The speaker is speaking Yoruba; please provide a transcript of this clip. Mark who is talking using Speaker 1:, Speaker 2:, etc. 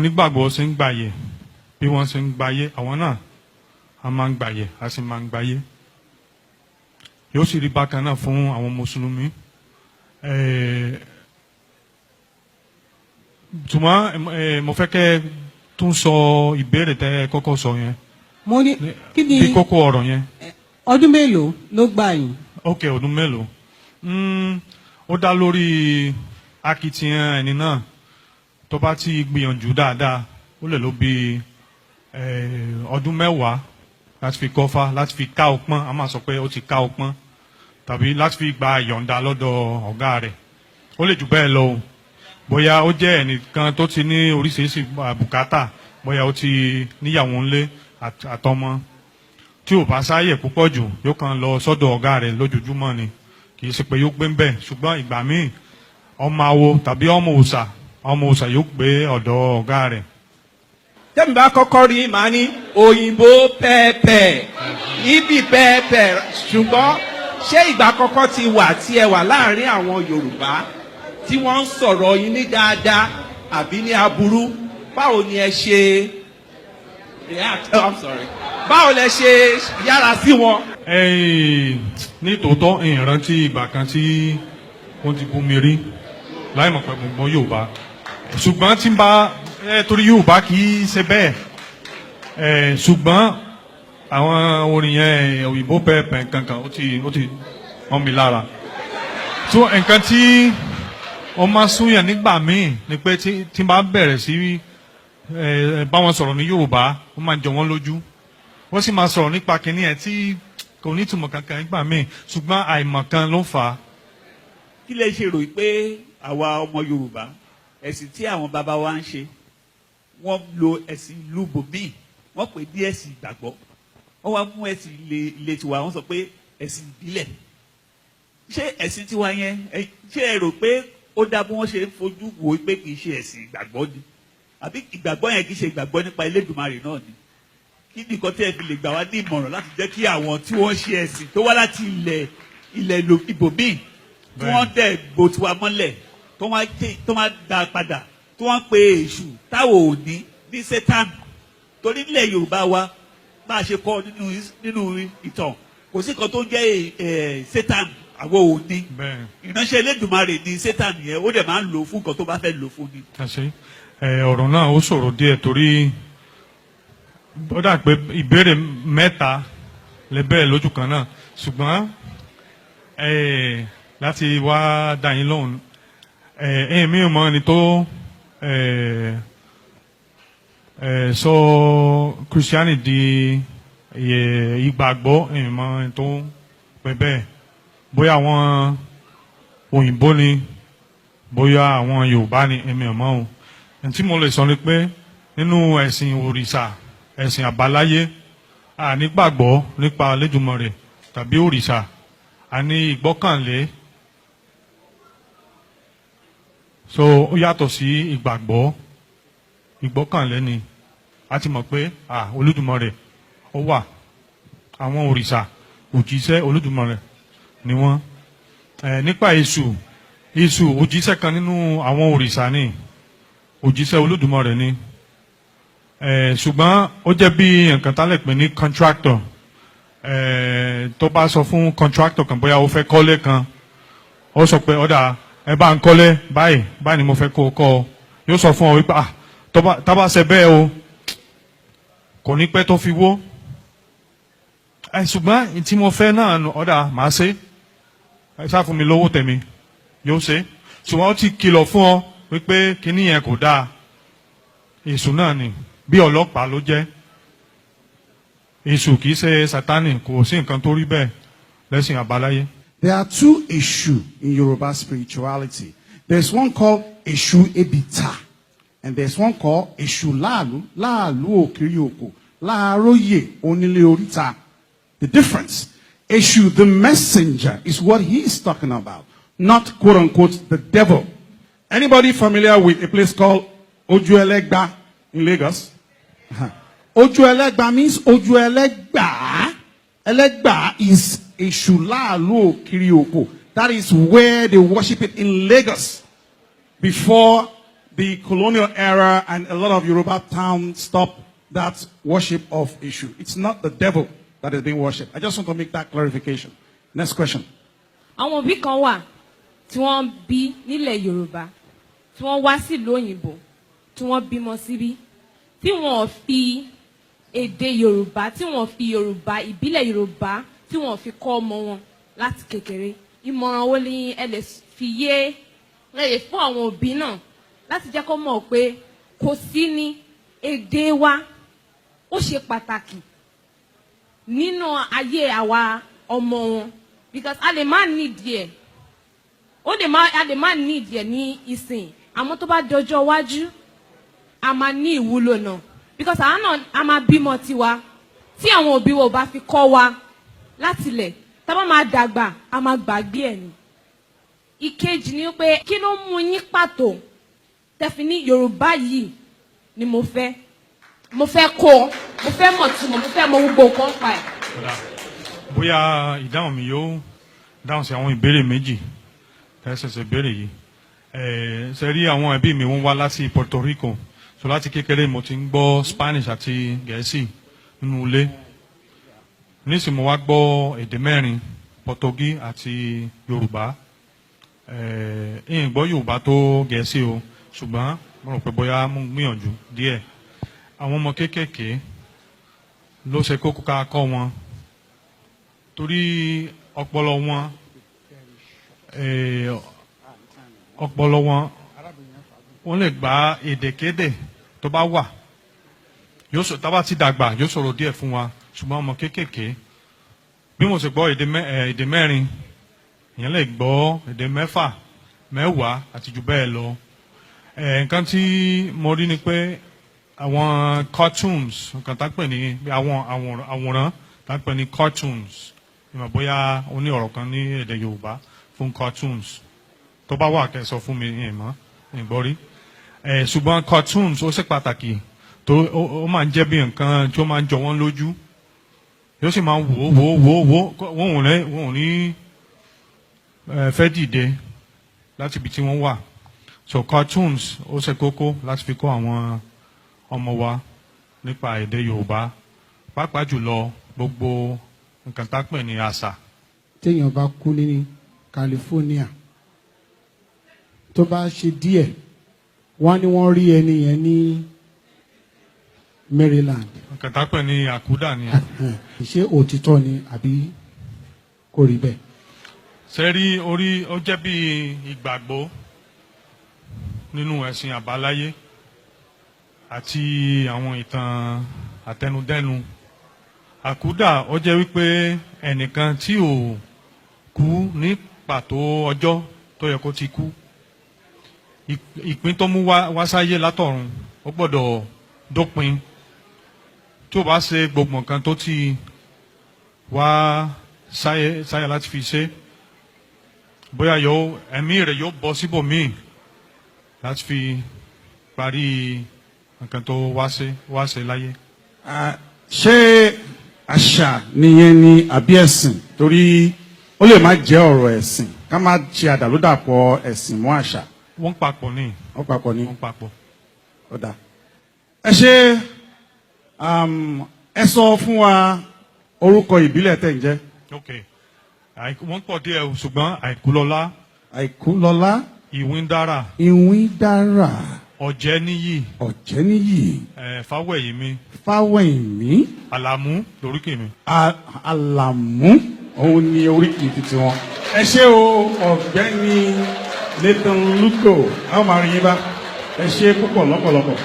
Speaker 1: Onígbàgbọ́ ṣe ń gbàyè bí wọ́n ṣe ń gbàyè àwọn náà a máa ń gbàyè a sì máa ń gbàyè yóò sì rí bákan náà fún àwọn mùsùlùmí ṣùgbọ́n mo fẹ́ kẹ́ tún sọ ìbéèrè tẹ́ kọ́kọ́ sọ yẹn
Speaker 2: mo ní kí ni
Speaker 1: bí kókó ọ̀rọ̀ yẹn.
Speaker 2: ọdún mélòó ló gbà yín.
Speaker 1: ok ọdún mélòó ó dá lórí akitiyan ẹni náà tó bá ti gbìyànjú dáadáa ó lè lò bí ọdún mẹ́wàá láti fi kọ́fà láti fi ká ọpọ́n a máa sọ pé ó ti ká ọpọ́n tàbí láti fi gba ìyọ̀ǹda lọ́dọ̀ ọ̀gá rẹ̀ ó lè jù bẹ́ẹ̀ lọ o bóyá ó jẹ́ ẹnìkan tó ti ní oríṣiríṣi bùkátà bóyá ó ti níyàwó ńlé àtọmọ tí ò bá sáyè púpọ̀ jù yóò kàn lọ sọ́dọ̀ ọ̀gá rẹ̀ lójoojúmọ́ ni kì í ṣe pé yóò gbé ń bẹ̀ ṣùgbọ́n ìgbà míì ọmọ awo tàbí ọmọ òòṣà yóò gbé ọ̀dọ̀ ọ̀gá rẹ̀.
Speaker 3: tẹ́mi bá kọ́kọ́ rí màá ní òyìnbó pẹ́ẹ́pẹ́ ibi pẹ́ẹ́pẹ́ ṣùgbọ́n ṣé ìgbà kọ́kọ́ ti wà tí ẹ wà láàrin àwọn Yorùbá tí wọ́n ń sọ̀rọ̀ yín ní dáadáa àbí ní aburú báwo ni ẹ ṣe báwo lẹ ṣe yára sí wọn.
Speaker 1: ní tòótọ́ ìrántí ìgbà kan tí wọ́n ti bú mi rí láì mọ̀ pé mo gbọ́ Yorùbá ṣùgbọ́n tí n bá torí Yorùbá kì í ṣe bẹ́ẹ̀ ṣùgbọ́n àwọn orin yẹn òyìnbó pẹ́ẹ́pẹ́ kankan ó ti wọ́n mi lára tó nǹkan tí wọ́n máa súnyàn nígbà míì ni pé tí n bá bẹ̀rẹ̀ sí bá wọn sọ̀rọ̀ ní Yorùbá wọ́n máa jọ wọ́n lójú wọ́n sì máa sọ̀rọ̀ nípa kínní ẹ̀ tí kò ní ìtumọ̀ kankan nígbà míì ṣùgbọ́n àìmọ̀kan ló fà á.
Speaker 3: kí lè ṣe rò pé àwa ọmọ Yorùbá ẹ̀sìn tí àwọn bàbá wa ń ṣe wọ́n lo ẹ̀sìn lúbòmíì wọ́n pè ní ẹ̀sìn ìgbàgbọ́ wọ́n wá mú ẹ̀sìn ilé tiwa wọ́n sọ pé ẹ̀sìn ìbílẹ̀ ṣé ẹ̀sìn tiwa yẹn ṣé ẹ rò pé ó dá bí wọ́n ṣe ń fojú wò ó pé kì í ṣe ẹ̀sìn ìgbàgbọ́ ni àbí ìgbàgbọ́ yẹn kì í ṣe ìgbàgbọ́ nípa Elédùmarè náà ni kí nìkan tí ẹ fi lè gbà wá ní ìmọ̀ràn láti jẹ́ kí àwọn tí wọ́n ṣe ẹ̀sìn tó wá láti ilẹ̀ ibòmíì tí wọ́n dẹ̀ bò tiwa mọ́lẹ̀ tó máa dá padà tó wọ́n pe èṣù táwọn ò ní Satan torí nílẹ̀ Yorùbá wa bá a ṣe kọ́ nínú ìtàn kò sí kan tó ń jẹ́ Satan àwọn ò ní ìránṣẹ́ Elédùmarè ní Satan yẹn ó dẹ̀ máa ń lò fún nǹkan tó bá fẹ́ lò fún ni.
Speaker 1: ọ̀rọ̀ náà ó ṣòro díẹ̀ torí ó dà pé ìbéèrè mẹ́ta lè bẹ̀rẹ̀ lójú kan náà ṣùgbọ́n láti wá dá yín lóhùn mi ò mọ ẹni tó sọ Christianity di ìgbàgbọ́ mi ò mọ ẹni tó pẹ́ bẹ́ẹ̀ bóyá àwọn òyìnbó ni bóyá àwọn Yorùbá ni mi ò mọ o ẹni tí mo lè sọ ni pé nínú ẹ̀sìn òrìṣà ẹ̀sìn àbáláyé a ní gbàgbọ́ nípa Elédùmarè tàbí òrìṣà a ní ìgbọ́kànlé so ó yàtọ̀ sí ìgbọ́kànlé ni a ti mọ̀ pé Olódùmarè ó wà àwọn òrìṣà òjíṣẹ́ Olódùmarè ni wọ́n nípa èṣù òjíṣẹ́ kan nínú àwọn òrìṣà ni òjíṣẹ́ Olódùmarè ni ṣùgbọ́n ó jẹ́ bí nǹkan tá lè pè ní contractor tó bá sọ fún contractor kan bóyá ó fẹ́ kọ́lé kan ó sọ pé ọ̀dà ẹ bá ń kọ́lé báyìí ni mo fẹ́ kó o kọ́ ọ yóò sọ fún ọ wípé tá bá ṣe bẹ́ẹ̀ o kò ní pẹ́ tó fi wó ṣùgbọ́n tí mo fẹ́ náà ọ̀dà màá ṣe ẹ ṣáà fún mi lówó tèmi yóò ṣe ṣùgbọ́n ó ti kìlọ̀ fún ọ wípé kíní yẹn kò dáa èṣù náà ni bí ọlọ́pàá ló jẹ́ èṣù kì í ṣe Sátánì kò sí nǹkan tó rí bẹ́ẹ̀ lẹ́sìn àbáláyé.
Speaker 4: There are two Eshu in Yoruba spirituality. There's one called Eshu Ebita, and there's one called Eshu Láàlú Òkìrí-Òkò, Láàróyè Onílé Oríta. The difference, Eshu, the messenger, is what he's talking about, not quote unquote the devil. Anybody familiar with a place called Ojuelegba in Lagos? Ojuelegba means Ojuelegba. Elegba is Eshu Láàlú Òkìrí-Òkò. That is where they worship it in Lagos before the colonial era and a lot of Yoruba towns stopped that worship of Eshu. It's not the devil that is being worshipped. I just want to make that clarification. Next question.
Speaker 5: Àwọn òbí kan wà tí wọ́n bí nílẹ̀ Yorùbá tí wọ́n wá sílùú òyìnbó tí wọ́n bímọ síbí tí wọ́n fi èdè Yorùbá tí wọ́n fi Yorùbá ìbílẹ̀ Yorùbá tí wọ́n fi kọ́ ọmọ wọn láti kékeré. Ìmọ̀ràn wo ni ẹ lè fi yé lè fún àwọn òbí náà láti jẹ́ kó mọ̀ pé kò sí ní èdè wa ó ṣe pàtàkì nínú ayé àwa ọmọ wọn because a lè má nídìí ẹ̀ a lè má nídìí ẹ̀ ní ìsìn àmọ́ tó bá dọjọ́ iwájú a máa ní ìwúlò náà because àwọn náà a máa bímọ tiwa tí àwọn òbí wa ò bá fi kọ́ wa láti lẹ̀ tá a bá máa dàgbà a máa gbàgbé ẹ̀ ni. Ìkejì ni pé kí ló mú yín pàtó tẹ́fi ní Yorùbá yìí ni mo fẹ́ kó mo fẹ́ mọ̀ túmọ̀ mo fẹ́ mọ̀ gbogbo nǹkan pa ẹ̀.
Speaker 1: Bóyá ìdáhùn mi yóò dáhùn sí àwọn ìbéèrè méjì tẹ́sẹ̀sẹ̀ béèrè yìí. Ṣe rí àwọn ẹbí mi wọ́n wá láti Puerto Rico so láti kékeré mo ti ń gbọ́ Spanish àti Gẹ̀ẹ́sì nínú ilé. Nísìnyí mo wá gbọ́ èdè mẹ́rin Portuguese àti Yorùbá. Ìyẹn gbọ́ Yorùbá tó Gẹ̀ẹ́sì o ṣùgbọ́n mo rò pé bóyá mo gbìyànjú díẹ̀. Àwọn ọmọ kéékèèké ló ṣe kókó ká kọ́ wọn torí ọpọlọ wọn wọ́n lè gba èdèkédè tó bá wà tá bá ti dàgbà yóò sọ̀rọ̀ díẹ̀ fún wa ṣùgbọ́n ọmọ kéékèèké bí mo ṣe gbọ́ èdè mẹ́rin èèyàn lè gbọ́ èdè mẹ́fà mẹ́wàá àti jù bẹ́ẹ̀ lọ. Nǹkan tí mo rí ni pé àwọn cartoons nǹkan tá pè ní àwọn àwòrán tá pè ní cartoons ìmọ̀ bóyá ó ní ọ̀rọ̀ kan ní èdè Yorùbá fún cartoons tó bá wà kẹ́ sọ fún mi ìmọ̀ ìgbọ́rí. Ṣùgbọ́n cartoons ó ṣe pàtàkì tó ó máa ń jẹ́ bí nǹkan tí ó máa ń jọ wọ́n lójú yóò sì máa ń wò wọ́n ò ní fẹ́ dìde láti ibi tí wọ́n wà. So cartoons ó ṣe kókó láti fi kọ́ àwọn ọmọ wa nípa èdè Yorùbá pàápàá jùlọ gbogbo nǹkan tá pè ní àṣà.
Speaker 2: téèyàn bá kú ní California tó bá ṣe díẹ̀ wọ́n ní wọ́n rí ẹni yẹn ní Maryland.
Speaker 1: nǹkan tá pè ní àkúdà ni.
Speaker 2: ṣé òtítọ́ ni àbí kò rí bẹ́ẹ̀.
Speaker 1: ṣe rí orí ó jẹ́ bí ìgbàgbọ́ nínú ẹ̀sìn àbáláyé àti àwọn ìtàn àtẹnudẹ́nu. Àkúdà ó jẹ́ wípé ẹnìkan tí ò kú ní pàtó ọjọ́ tó yẹ kó ti kú. Ìpín tó mú wá sáyé látọ̀run ó gbọ́dọ̀ dópin. Tí ó bá ṣe gbogbo nǹkan tó ti wá sáyé láti fi ṣe bóyá ẹ̀mí rẹ̀ yóò bọ́ síbòmíì láti fi parí nǹkan tó wá ṣe láyé.
Speaker 4: Ṣé àṣà nìyẹn ni àbí ẹ̀sìn? Torí ó lè má jẹ́ ọ̀rọ̀ ẹ̀sìn ká má ṣe àdàlúdàpọ̀ ẹ̀sìn mọ́ àṣà.
Speaker 1: Wọ́n papọ̀ ní.
Speaker 4: Wọ́n papọ̀ ní.
Speaker 1: Wọ́n papọ̀.
Speaker 4: Ó dáa. Ẹ ṣe ẹ sọ fún wa orúkọ ìbílẹ̀ tẹ̀ ń jẹ́.
Speaker 1: Okay. Wọ́n pọ̀ díẹ̀ ṣùgbọ́n Àìkúlọlá.
Speaker 4: Àìkúlọlá.
Speaker 1: Ìwíndárà.
Speaker 4: Ìwíndárà.
Speaker 1: Ọ̀jẹ́níyì.
Speaker 4: Ọ̀jẹ́níyì.
Speaker 1: Fáwẹ̀yìmí.
Speaker 4: Fáwẹ̀yìmí.
Speaker 1: Àlàmú lóríkì mi.
Speaker 4: Àlàmú òun ni oríkì títí wọn. Ẹ ṣé o ọ̀gbẹ́ni Nathan Luko àwọn máa rí yín bá ẹ ṣé púpọ̀ lọ́pọ̀lọpọ̀.